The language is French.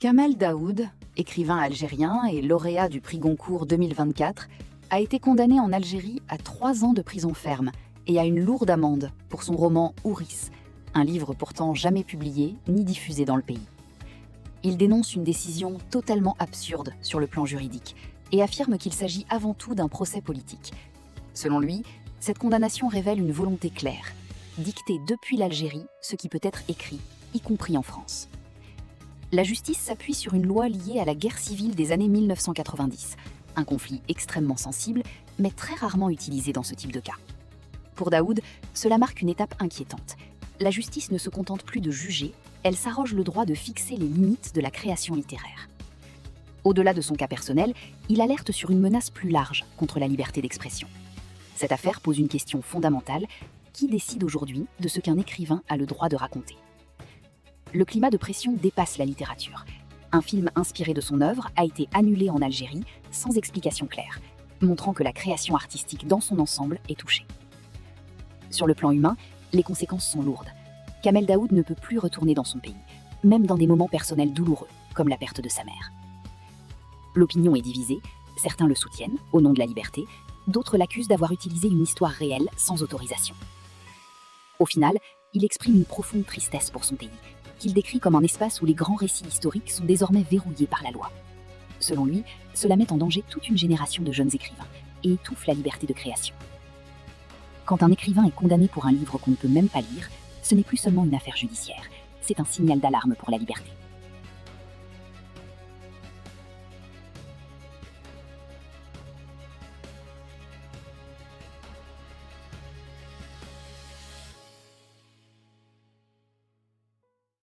Kamel Daoud, écrivain algérien et lauréat du prix Goncourt 2024, a été condamné en Algérie à 3 ans de prison ferme et à une lourde amende pour son roman Ouris, un livre pourtant jamais publié ni diffusé dans le pays. Il dénonce une décision totalement absurde sur le plan juridique et affirme qu'il s'agit avant tout d'un procès politique. Selon lui, cette condamnation révèle une volonté claire, dicter depuis l'Algérie ce qui peut être écrit, y compris en France. La justice s'appuie sur une loi liée à la guerre civile des années 1990, un conflit extrêmement sensible, mais très rarement utilisé dans ce type de cas. Pour Daoud, cela marque une étape inquiétante. La justice ne se contente plus de juger, elle s'arroge le droit de fixer les limites de la création littéraire. Au-delà de son cas personnel, il alerte sur une menace plus large contre la liberté d'expression. Cette affaire pose une question fondamentale: qui décide aujourd'hui de ce qu'un écrivain a le droit de raconter ? Le climat de pression dépasse la littérature. Un film inspiré de son œuvre a été annulé en Algérie sans explication claire, montrant que la création artistique dans son ensemble est touchée. Sur le plan humain, les conséquences sont lourdes. Kamel Daoud ne peut plus retourner dans son pays, même dans des moments personnels douloureux, comme la perte de sa mère. L'opinion est divisée, certains le soutiennent, au nom de la liberté, d'autres l'accusent d'avoir utilisé une histoire réelle sans autorisation. Au final, il exprime une profonde tristesse pour son pays, qu'il décrit comme un espace où les grands récits historiques sont désormais verrouillés par la loi. Selon lui, cela met en danger toute une génération de jeunes écrivains et étouffe la liberté de création. Quand un écrivain est condamné pour un livre qu'on ne peut même pas lire, ce n'est plus seulement une affaire judiciaire, c'est un signal d'alarme pour la liberté.